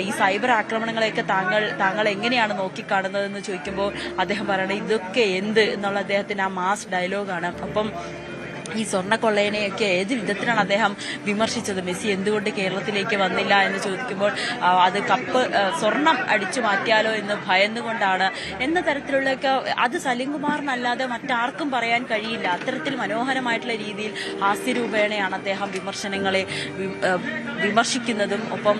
ഈ സൈബർ ആക്രമണങ്ങളെയൊക്കെ താങ്കൾ എങ്ങനെയാണ് നോക്കിക്കാണുന്നതെന്ന് ചോദിക്കുമ്പോൾ അദ്ദേഹം പറയണത് ഇതൊക്കെ എന്ത് എന്നുള്ള അദ്ദേഹത്തിന്റെ ആ മാസ് ഡയലോഗാണ്. അപ്പം ഈ സ്വർണ്ണക്കൊള്ളയനെയൊക്കെ ഏത് വിധത്തിലാണ് അദ്ദേഹം വിമർശിച്ചത്. മെസ്സി എന്തുകൊണ്ട് കേരളത്തിലേക്ക് വന്നില്ല എന്ന് ചോദിക്കുമ്പോൾ അത് സ്വർണം അടിച്ചു മാറ്റിയാലോ എന്ന് ഭയന്നുകൊണ്ടാണ് എന്ന തരത്തിലുള്ളൊക്കെ അത് സലിംകുമാറിനല്ലാതെ മറ്റാർക്കും പറയാൻ കഴിയില്ല. അത്തരത്തിൽ മനോഹരമായിട്ടുള്ള രീതിയിൽ ഹാസ്യരൂപേണയാണ് അദ്ദേഹം വിമർശനങ്ങളെ വിമർശിക്കുന്നതും ഒപ്പം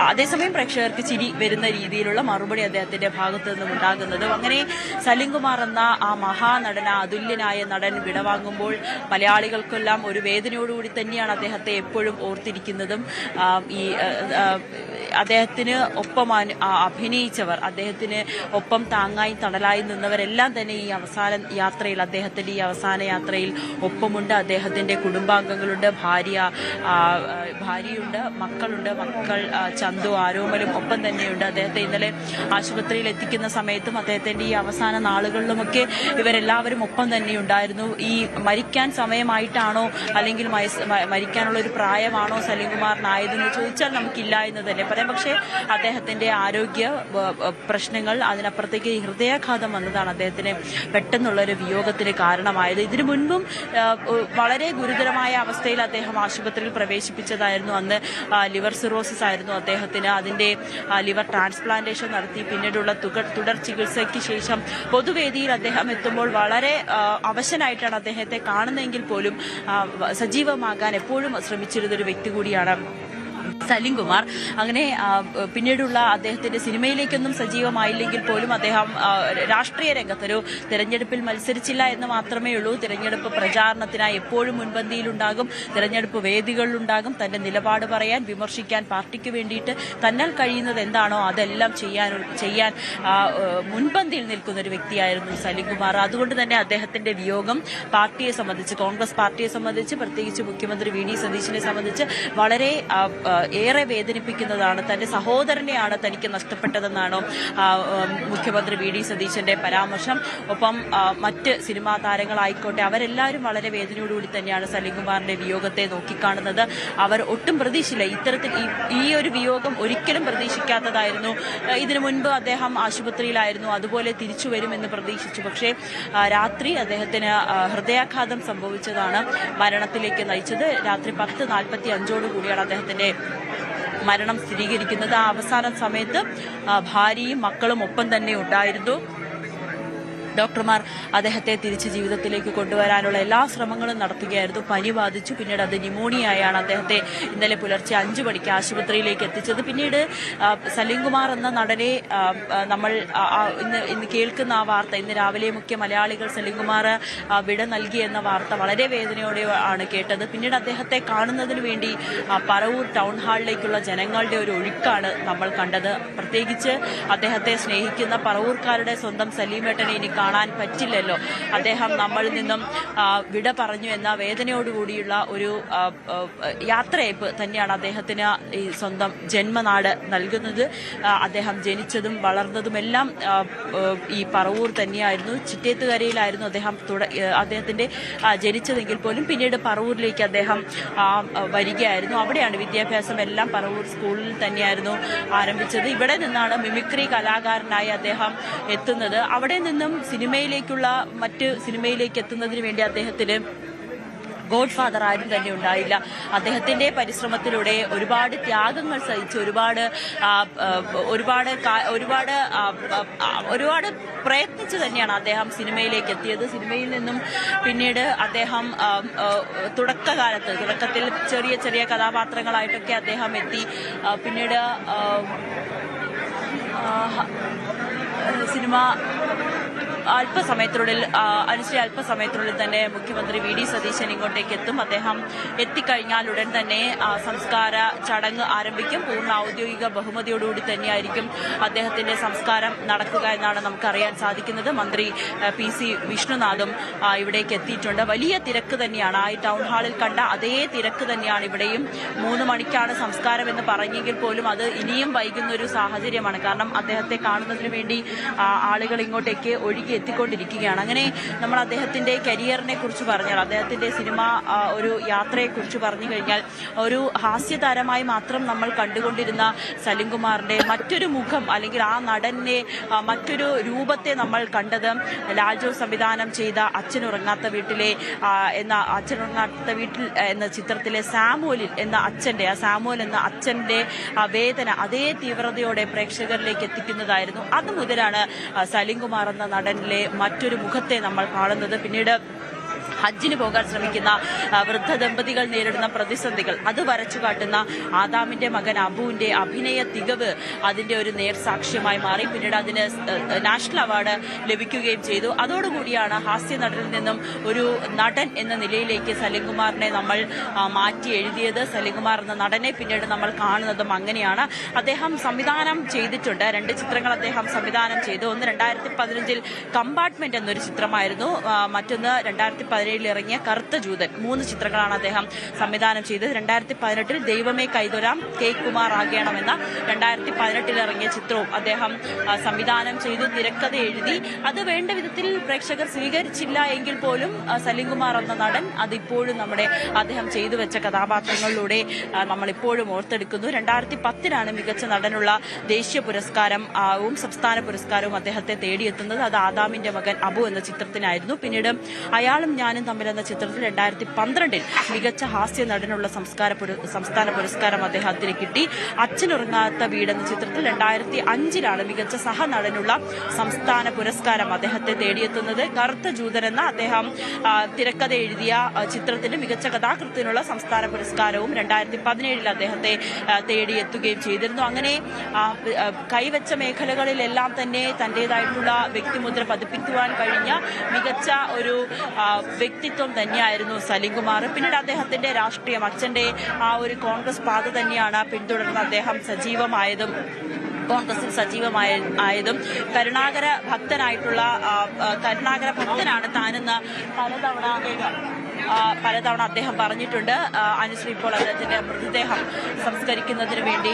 അതേസമയം പ്രേക്ഷകർക്ക് ചിരി വരുന്ന രീതിയിലുള്ള മറുപടി അദ്ദേഹത്തിന്റെ ഭാഗത്തു നിന്നും ഉണ്ടാകുന്നതും. അങ്ങനെ സലിംകുമാർ എന്ന ആ മഹാനടന അതുല്യനായ നടൻ വിടവാങ്ങുമ്പോൾ മലയാളികൾക്കെല്ലാം ഒരു വേദനയോടുകൂടി തന്നെയാണ് അദ്ദേഹത്തെ എപ്പോഴും ഓർത്തിരിക്കുന്നതും. ഈ അദ്ദേഹത്തിന് ഒപ്പം അഭിനയിച്ചവർ, അദ്ദേഹത്തിന് ഒപ്പം താങ്ങായി തണലായി നിന്നവരെല്ലാം തന്നെ ഈ അവസാന യാത്രയിൽ, അദ്ദേഹത്തിന്റെ ഈ അവസാന യാത്രയിൽ ഒപ്പമുണ്ട്. അദ്ദേഹത്തിന്റെ കുടുംബാംഗങ്ങളുണ്ട്, ഭാര്യയുണ്ട്, മക്കളുണ്ട്. മക്കൾ ചന്തു, ആരോമലും ഒപ്പം തന്നെയുണ്ട്. അദ്ദേഹത്തെ ഇന്നലെ ആശുപത്രിയിൽ എത്തിക്കുന്ന സമയത്തും അദ്ദേഹത്തിന്റെ ഈ അവസാന നാളുകളിലുമൊക്കെ ഇവരെല്ലാവരും ഒപ്പം തന്നെയുണ്ടായിരുന്നു. ഈ മരിക്കാൻ സമയമായിട്ടാണോ അല്ലെങ്കിൽ മരിക്കാനുള്ള ഒരു പ്രായമാണോ സലിംകുമാറിനായതെന്ന് ചോദിച്ചാൽ നമുക്കില്ല എന്ന് തന്നെ പറയാം. പക്ഷേ അദ്ദേഹത്തിന്റെ ആരോഗ്യ പ്രശ്നങ്ങൾ, അതിനപ്പുറത്തേക്ക് ഹൃദയാഘാതം വന്നതാണ് അദ്ദേഹത്തിന് പെട്ടെന്നുള്ള ഒരു വിയോഗത്തിന് കാരണമായത്. ഇതിനു മുൻപും വളരെ ഗുരുതരമായ അവസ്ഥയിൽ അദ്ദേഹം ആശുപത്രിയിൽ പ്രവേശിപ്പിച്ചതായിരുന്നു. അന്ന് ലിവർ സിറോസിസ് ആയിരുന്നു അദ്ദേഹത്തിന്. അതിന്റെ ലിവർ ട്രാൻസ്പ്ലാന്റേഷൻ നടത്തി പിന്നീടുള്ള തുടർ ചികിത്സയ്ക്ക് ശേഷം പൊതുവേദിയിൽ അദ്ദേഹം എത്തുമ്പോൾ വളരെ അവശനായിട്ടാണ് അദ്ദേഹത്തെ കാണുന്നതെങ്കിൽ പോലും സജീവമാകാൻ എപ്പോഴും ശ്രമിച്ചിരുന്നൊരു വ്യക്തി കൂടിയാണ് സലിംകുമാർ. അങ്ങനെ പിന്നീടുള്ള അദ്ദേഹത്തിന്റെ സിനിമയിലേക്കൊന്നും സജീവമായില്ലെങ്കിൽ പോലും അദ്ദേഹം രാഷ്ട്രീയ രംഗത്തൊരു തെരഞ്ഞെടുപ്പിൽ മത്സരിച്ചില്ല എന്ന് മാത്രമേ ഉള്ളൂ. തെരഞ്ഞെടുപ്പ് പ്രചാരണത്തിനായി എപ്പോഴും മുൻപന്തിയിലുണ്ടാകും, തെരഞ്ഞെടുപ്പ് വേദികളിലുണ്ടാകും. തന്റെ നിലപാട് പറയാൻ, വിമർശിക്കാൻ, പാർട്ടിക്ക് വേണ്ടിയിട്ട് തന്നാൽ കഴിയുന്നത് എന്താണോ അതെല്ലാം ചെയ്യാൻ മുൻപന്തിയിൽ നിൽക്കുന്ന ഒരു വ്യക്തിയായിരുന്നു സലിംകുമാർ. അതുകൊണ്ട് തന്നെ അദ്ദേഹത്തിന്റെ വിയോഗം പാർട്ടിയെ സംബന്ധിച്ച്, കോൺഗ്രസ് പാർട്ടിയെ സംബന്ധിച്ച്, പ്രത്യേകിച്ച് മുഖ്യമന്ത്രി വി ഡി സതീശനെ സംബന്ധിച്ച് വളരെ ഏറെ വേദനിപ്പിക്കുന്നതാണ്. തന്റെ സഹോദരനെയാണ് തനിക്ക് നഷ്ടപ്പെട്ടതെന്നാണ് മുഖ്യമന്ത്രി വി ഡി സതീശന്റെ പരാമർശം. ഒപ്പം മറ്റ് സിനിമാ താരങ്ങളായിക്കോട്ടെ അവരെല്ലാവരും വളരെ വേദനയോടുകൂടി തന്നെയാണ് സലിംകുമാറിന്റെ വിയോഗത്തെ നോക്കിക്കാണുന്നത്. അവർ ഒട്ടും പ്രതീക്ഷിച്ചില്ല, ഇത്തരത്തിൽ ഈ ഒരു വിയോഗം ഒരിക്കലും പ്രതീക്ഷിക്കാത്തതായിരുന്നു. ഇതിനു മുൻപ് അദ്ദേഹം ആശുപത്രിയിലായിരുന്നു, അതുപോലെ തിരിച്ചു വരുമെന്ന് പ്രതീക്ഷിച്ചു. പക്ഷേ രാത്രി അദ്ദേഹത്തിന് ഹൃദയാഘാതം സംഭവിച്ചതാണ് മരണത്തിലേക്ക് നയിച്ചത്. രാത്രി 10:45 അദ്ദേഹത്തിന്റെ മരണം സ്ഥിരീകരിക്കുന്നത്. ആ അവസാന സമയത്ത് ഭാര്യയും മക്കളും ഒപ്പം തന്നെ ഉണ്ടായിരുന്നു. ഡോക്ടർമാർ അദ്ദേഹത്തെ തിരിച്ച് ജീവിതത്തിലേക്ക് കൊണ്ടുവരാനുള്ള എല്ലാ ശ്രമങ്ങളും നടത്തുകയായിരുന്നു. പനി ബാധിച്ചു, പിന്നീട് അത് ന്യൂമോണിയയാണ് അദ്ദേഹത്തെ ഇന്നലെ പുലർച്ചെ 5 മണിക്ക് ആശുപത്രിയിലേക്ക് എത്തിച്ചത്. പിന്നീട് സലിംകുമാർ എന്ന നടനെ നമ്മൾ ഇന്ന് കേൾക്കുന്ന ആ വാർത്ത, ഇന്ന് രാവിലെ മുഖ്യ മലയാളികൾ സലിംകുമാർ വിട നൽകി എന്ന വാർത്ത വളരെ വേദനയോടെ ആണ് കേട്ടത്. പിന്നീട് അദ്ദേഹത്തെ കാണുന്നതിന് വേണ്ടി പറവൂർ ടൗൺ ഹാളിലേക്കുള്ള ജനങ്ങളുടെ ഒരു ഒഴുക്കാണ് നമ്മൾ കണ്ടത്. പ്രത്യേകിച്ച് അദ്ദേഹത്തെ സ്നേഹിക്കുന്ന പറവൂർക്കാരുടെ സ്വന്തം സലീമേട്ടനെ ഇനി കാണാൻ പറ്റില്ലല്ലോ, അദ്ദേഹം നമ്മളിൽ നിന്നും വിട പറഞ്ഞു എന്ന വേദനയോടുകൂടിയുള്ള ഒരു യാത്രയയപ്പ് തന്നെയാണ് അദ്ദേഹത്തിന് ഈ സ്വന്തം ജന്മനാട് നൽകുന്നത്. അദ്ദേഹം ജനിച്ചതും വളർന്നതുമെല്ലാം ഈ പറവൂർ തന്നെയായിരുന്നു. ചിറ്റേത്തുകരയിലായിരുന്നു അദ്ദേഹത്തിന്റെ ജനിച്ചതെങ്കിൽ പോലും പിന്നീട് പറവൂരിലേക്ക് അദ്ദേഹം വരികയായിരുന്നു. അവിടെയാണ് വിദ്യാഭ്യാസം എല്ലാം പറവൂർ സ്കൂളിൽ തന്നെയായിരുന്നു ആരംഭിച്ചത്. ഇവിടെ നിന്നാണ് മിമിക്രി കലാകാരനായി അദ്ദേഹം എത്തുന്നത്. അവിടെ നിന്നും മറ്റ് സിനിമയിലേക്ക് എത്തുന്നതിന് വേണ്ടി അദ്ദേഹത്തിന് ഗോഡ് ഫാദർ ആരും തന്നെ ഉണ്ടായില്ല. അദ്ദേഹത്തിന്റെ പരിശ്രമത്തിലൂടെ ഒരുപാട് ത്യാഗങ്ങൾ സഹിച്ച് ഒരുപാട് പ്രയത്നിച്ച് തന്നെയാണ് അദ്ദേഹം സിനിമയിലേക്ക് എത്തിയത്. സിനിമയിൽ നിന്നും പിന്നീട് അദ്ദേഹം തുടക്കത്തിൽ ചെറിയ ചെറിയ കഥാപാത്രങ്ങളായിട്ടൊക്കെ അദ്ദേഹം എത്തി. പിന്നീട് സിനിമ അല്പസമയത്തിനുള്ളിൽ തന്നെ മുഖ്യമന്ത്രി വി ഡി സതീശൻ ഇങ്ങോട്ടേക്ക് എത്തും. അദ്ദേഹം എത്തിക്കഴിഞ്ഞാൽ ഉടൻ തന്നെ സംസ്കാര ചടങ്ങ് ആരംഭിക്കും. പൂർണ്ണ ഔദ്യോഗിക ബഹുമതിയോടുകൂടി തന്നെയായിരിക്കും അദ്ദേഹത്തിന്റെ സംസ്കാരം നടക്കുക എന്നാണ് നമുക്കറിയാൻ സാധിക്കുന്നത്. മന്ത്രി PC വിഷ്ണുനാഥും ഇവിടേക്ക് എത്തിയിട്ടുണ്ട്. വലിയ തിരക്ക് തന്നെയാണ്. ഈ ടൗൺ ഹാളിൽ കണ്ട അതേ തിരക്ക് തന്നെയാണ് ഇവിടെയും. 3 മണിക്കാണ് സംസ്കാരം എന്ന് പറഞ്ഞെങ്കിൽ പോലും അത് ഇനിയും വൈകുന്ന ഒരു സാഹചര്യമാണ്. കാരണം അദ്ദേഹത്തെ കാണുന്നതിന് വേണ്ടി ആളുകൾ ഇങ്ങോട്ടേക്ക് ഒഴുകി എത്തിക്കൊണ്ടിരിക്കുകയാണ്. അങ്ങനെ നമ്മൾ അദ്ദേഹത്തിന്റെ കരിയറിനെ കുറിച്ച് പറഞ്ഞാൽ, അദ്ദേഹത്തിന്റെ സിനിമ ഒരു യാത്രയെക്കുറിച്ച് പറഞ്ഞു കഴിഞ്ഞാൽ, ഒരു ഹാസ്യതാരമായി മാത്രം നമ്മൾ കണ്ടുകൊണ്ടിരുന്ന സലിംകുമാറിന്റെ മറ്റൊരു മുഖം അല്ലെങ്കിൽ ആ നടന്റെ മറ്റൊരു രൂപത്തെ നമ്മൾ കണ്ടത് ലാൽജോ സംവിധാനം ചെയ്ത അച്ഛനുറങ്ങാത്ത വീട്ടിൽ എന്ന ചിത്രത്തിലെ സാമുവൽ എന്ന അച്ഛന്റെ വേദന അതേ തീവ്രതയോടെ പ്രേക്ഷകരിലേക്ക് എത്തിക്കുന്നതായിരുന്നു. അത് മുതലാണ് സലിംകുമാർ എന്ന നടനിലെ മറ്റൊരു മുഖത്തെ നമ്മൾ കാണുന്നത്. പിന്നീട് ഹജ്ജിന് പോകാൻ ശ്രമിക്കുന്ന വൃദ്ധ ദമ്പതികൾ നേരിടുന്ന പ്രതിസന്ധികൾ അത് വരച്ചു കാട്ടുന്ന ആദാമിന്റെ മകൻ അബുവിന്റെ അഭിനയ തികവ് അതിന്റെ ഒരു നേർസാക്ഷ്യമായി മാറി. പിന്നീട് അതിന് നാഷണൽ അവാർഡ് ലഭിക്കുകയും ചെയ്തു. അതോടുകൂടിയാണ് ഹാസ്യ നടനിൽ നിന്നും ഒരു നടൻ എന്ന നിലയിലേക്ക് സലിംകുമാറിനെ നമ്മൾ മാറ്റി എഴുതിയത്. സലിംകുമാർ എന്ന നടനെ പിന്നീട് നമ്മൾ കാണുന്നതും അങ്ങനെയാണ്. അദ്ദേഹം സംവിധാനം ചെയ്തിട്ടുണ്ട്, 2 ചിത്രങ്ങൾ അദ്ദേഹം സംവിധാനം ചെയ്തു. ഒന്ന് 2015 കമ്പാർട്ട്മെന്റ് എന്നൊരു ചിത്രമായിരുന്നു, മറ്റൊന്ന് 2017 ഇറങ്ങിയ കറുത്ത ജൂതൻ. 3 ചിത്രങ്ങളാണ് അദ്ദേഹം സംവിധാനം ചെയ്തത്. 2018 ദൈവമേ കൈതൊരാം കെ കുമാർ ആകണമെന്ന 2018 ഇറങ്ങിയ ചിത്രവും അദ്ദേഹം സംവിധാനം ചെയ്തു, തിരക്കഥ എഴുതി. അത് വേണ്ട വിധത്തിൽ പ്രേക്ഷകർ സ്വീകരിച്ചില്ല എങ്കിൽ പോലും സലിംകുമാർ എന്ന നടൻ അതിപ്പോഴും അദ്ദേഹം ചെയ്തു വെച്ച കഥാപാത്രങ്ങളിലൂടെ നമ്മൾ ഇപ്പോഴും ഓർത്തെടുക്കുന്നു. 2010 മികച്ച നടനുള്ള ദേശീയ പുരസ്കാരവും സംസ്ഥാന പുരസ്കാരവും അദ്ദേഹത്തെ തേടിയെത്തുന്നത്. അത് ആദാമിന്റെ മകൻ അബു എന്ന ചിത്രത്തിനായിരുന്നു. പിന്നീട് അയാളും ഞാനും തമ്മിലെന്ന ചിത്രത്തിൽ 2012 മികച്ച ഹാസ്യ നടനുള്ള സംസ്ഥാന പുരസ്കാരം അദ്ദേഹത്തിന് കിട്ടി. അച്ഛനുറങ്ങാത്ത വീട് എന്ന ചിത്രത്തിൽ 2005 മികച്ച സഹനടനുള്ള സംസ്ഥാന പുരസ്കാരം അദ്ദേഹത്തെ തേടിയെത്തുന്നത്. കറുത്ത ജൂതൻ എന്ന അദ്ദേഹം തിരക്കഥ എഴുതിയ ചിത്രത്തിന്റെ മികച്ച കഥാകൃത്തിനുള്ള സംസ്ഥാന പുരസ്കാരവും 2017 അദ്ദേഹത്തെ തേടിയെത്തുകയും ചെയ്തിരുന്നു. അങ്ങനെ കൈവച്ച മേഖലകളിലെല്ലാം തന്നെ തന്റേതായിട്ടുള്ള വ്യക്തിമുദ്ര പതിപ്പിക്കുവാൻ കഴിഞ്ഞ മികച്ച ഒരു വ്യക്തിത്വം തന്നെയായിരുന്നു സലിംകുമാർ. പിന്നീട് അദ്ദേഹത്തിന്റെ രാഷ്ട്രീയം, അച്ഛന്റെ ആ ഒരു കോൺഗ്രസ് പാത തന്നെയാണ് പിന്തുടർന്ന് അദ്ദേഹം കോൺഗ്രസിൽ സജീവമായതും കരുണാകര ഭക്തനാണ് താനെന്ന് പലതവണ അദ്ദേഹം പറഞ്ഞിട്ടുണ്ട്. അനുശ്രീ ഇപ്പോൾ അദ്ദേഹത്തിന്റെ മൃതദേഹം സംസ്കരിക്കുന്നതിന് വേണ്ടി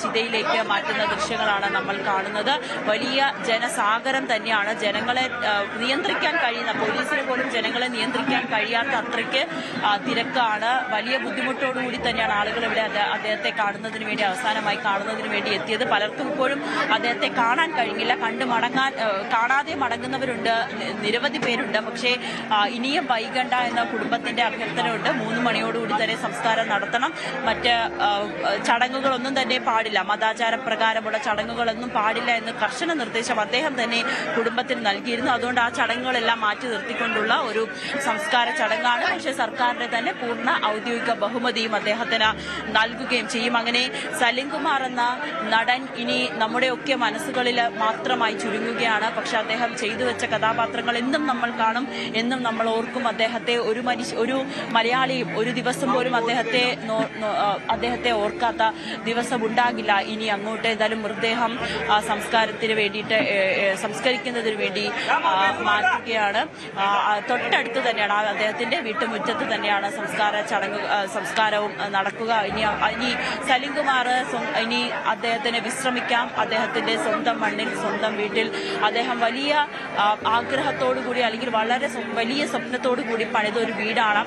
ചിതയിലേക്ക് മാറ്റുന്ന ദൃശ്യങ്ങളാണ് നമ്മൾ കാണുന്നത്. വലിയ ജനസാഗരം തന്നെയാണ്. ജനങ്ങളെ നിയന്ത്രിക്കാൻ കഴിയുന്ന, പോലീസിന് പോലും ജനങ്ങളെ നിയന്ത്രിക്കാൻ കഴിയാത്ത അത്രയ്ക്ക് തിരക്കാണ്. വലിയ ബുദ്ധിമുട്ടോടുകൂടി തന്നെയാണ് ആളുകൾ ഇവിടെ അദ്ദേഹത്തെ അവസാനമായി കാണുന്നതിന് വേണ്ടി എത്തിയത്. പലർക്കും ഇപ്പോഴും അദ്ദേഹത്തെ കാണാൻ കഴിഞ്ഞില്ല. കാണാതെ മടങ്ങുന്നവരുണ്ട്, നിരവധി പേരുണ്ട്. പക്ഷേ ഇനിയും വൈകണ്ട എന്ന കുടുംബത്തിന്റെ അഭ്യർത്ഥനയുണ്ട്. 3 മണിയോടുകൂടി തന്നെ സംസ്കാരം നടത്തണം. മറ്റ് ചടങ്ങുകളൊന്നും തന്നെ പാടില്ല, മതാചാര പ്രകാരമുള്ള ചടങ്ങുകളൊന്നും പാടില്ല എന്ന് കർശന നിർദ്ദേശം അദ്ദേഹം തന്നെ കുടുംബത്തിന് നൽകിയിരുന്നു. അതുകൊണ്ട് ആ ചടങ്ങുകളെല്ലാം മാറ്റി നിർത്തിക്കൊണ്ടുള്ള ഒരു സംസ്കാര ചടങ്ങാണ്. പക്ഷേ സർക്കാരിന്റെ തന്നെ പൂർണ്ണ ഔദ്യോഗിക ബഹുമതിയും അദ്ദേഹത്തിന് നൽകുകയും ചെയ്യും. അങ്ങനെ സലിംകുമാർ എന്ന നടൻ ഇനി നമ്മുടെയൊക്കെ മനസ്സുകളിൽ മാത്രമായി ചുരുങ്ങുകയാണ്. പക്ഷെ അദ്ദേഹം ചെയ്തു വെച്ച കഥാപാത്രങ്ങൾ എന്നും നമ്മൾ കാണും, എന്നും നമ്മൾ ഓർക്കും. അദ്ദേഹത്തെ ഒരു മലയാളിയും ഒരു ദിവസം പോലും അദ്ദേഹത്തെ ഓർക്കാത്ത ദിവസം ഉണ്ടാകില്ല ഇനി അങ്ങോട്ട്. ഏതായാലും മൃതദേഹം സംസ്കരിക്കുന്നതിന് വേണ്ടി മാറ്റുകയാണ്. തൊട്ടടുത്ത് തന്നെയാണ്, അദ്ദേഹത്തിന്റെ വീട്ടുമുറ്റത്ത് തന്നെയാണ് സംസ്കാരവും നടക്കുക. ഇനി സലിംകുമാർ ഇനി അദ്ദേഹത്തിന് വിശ്രമിക്കാം. അദ്ദേഹത്തിന്റെ സ്വന്തം മണ്ണിൽ, സ്വന്തം വീട്ടിൽ അദ്ദേഹം വലിയ ആഗ്രഹത്തോടുകൂടി അല്ലെങ്കിൽ വളരെ വലിയ സ്വപ്നത്തോടു കൂടി പണിതൊരു വീടാണ്.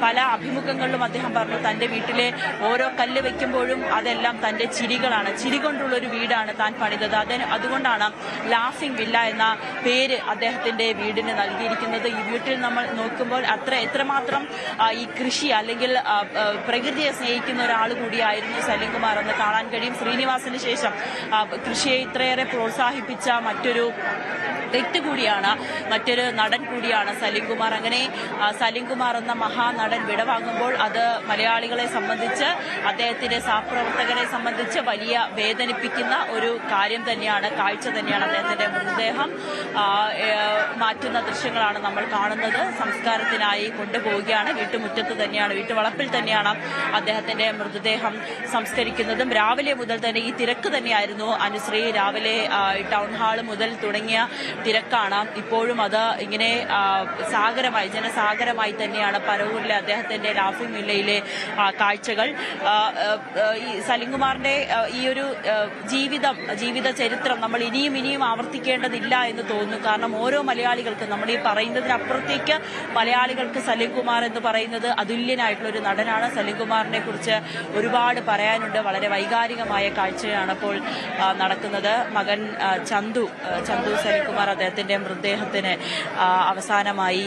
പല അഭിമുഖങ്ങളിലും അദ്ദേഹം പറഞ്ഞു, തന്റെ വീട്ടിലെ ഓരോ കല്ല് വെക്കുമ്പോഴും അതെല്ലാം തന്റെ ചിരികളാണ്, ചിരി കൊണ്ടുള്ള ഒരു വീടാണ് താൻ പണിതത്. അതുകൊണ്ടാണ് ലാഫിംഗ് വില്ല എന്ന പേര് അദ്ദേഹത്തിന്റെ വീടിന് നൽകിയിരിക്കുന്നത്. ഈ വീട്ടിൽ നമ്മൾ നോക്കുമ്പോൾ എത്രമാത്രം ഈ കൃഷി അല്ലെങ്കിൽ പ്രകൃതിയെ സ്നേഹിക്കുന്ന ഒരാൾ കൂടിയായിരുന്നു സലിംകുമാർ എന്ന് കാണാൻ കഴിയും. ശ്രീനിവാസന് ശേഷം കൃഷിയെ ഇത്രയേറെ പ്രോത്സാഹിപ്പിച്ച മറ്റൊരു വ്യക്തി കൂടിയാണ്, മറ്റൊരു നടൻ കൂടിയാണ് സലിംകുമാർ. അങ്ങനെ സലിംകുമാർ എന്ന മഹാനടൻ വിടവാങ്ങുമ്പോൾ അത് മലയാളികളെ സംബന്ധിച്ച്, അദ്ദേഹത്തിന്റെ സഹപ്രവർത്തകരെ സംബന്ധിച്ച് വലിയ വേദനിപ്പിക്കുന്ന ഒരു കാര്യം തന്നെയാണ്, കാഴ്ച തന്നെയാണ്. അദ്ദേഹത്തിന്റെ മൃതദേഹം മാറ്റുന്ന ദൃശ്യങ്ങളാണ് നമ്മൾ കാണുന്നത്. സംസ്കാരത്തിനായി കൊണ്ടുപോവുകയാണ്. വീട്ടുമുറ്റത്ത് തന്നെയാണ്, വീട്ടുവളപ്പിൽ തന്നെയാണ് അദ്ദേഹത്തിന്റെ മൃതദേഹം സംസ്കരിക്കുന്നതും. രാവിലെ മുതൽ തന്നെ ഈ തിരക്ക് തന്നെയായിരുന്നു അനുശ്രീ. രാവിലെ ടൗൺ ഹാൾ മുതൽ തുടങ്ങിയ തിരക്കാണ്. ഇപ്പോഴും അത് ഇങ്ങനെ ജനസാഗരമായി തന്നെയാണ് പരവൂരിലെ അദ്ദേഹത്തിന്റെ ലാഫിംഗ് വില്ലയിലെ കാഴ്ചകൾ. ഈ സലിംകുമാറിന്റെ ഈ ഒരു ജീവിത ചരിത്രം നമ്മൾ ഇനിയും ആവർത്തിക്കേണ്ടതില്ല എന്ന് തോന്നുന്നു. കാരണം ഓരോ മലയാളികൾക്കും നമ്മൾ ഈ പറയുന്നതിനപ്പുറത്തേക്ക് മലയാളികൾക്ക് സലിംകുമാർ എന്ന് പറയുന്നത് അതുല്യനായിട്ടുള്ള ഒരു നടനാണ്. സലിംകുമാറിനെ കുറിച്ച് ഒരുപാട് പറയാനുണ്ട്. വളരെ വൈകാരികമായ കാഴ്ചയാണ് ഇപ്പോൾ നടക്കുന്നത്. മകൻ ചന്തു സലിംകുമാർ അദ്ദേഹത്തിന്റെ മൃതദേഹത്തിന് അവസാനമായി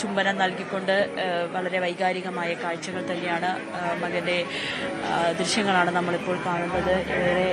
ചുംബനം നൽകിക്കൊണ്ട് വളരെ വൈകാരികമായ കാഴ്ചകൾ തന്നെയാണ്. മകന്റെ ദൃശ്യങ്ങളാണ് നമ്മളിപ്പോൾ കാണുന്നത്. ഏറെ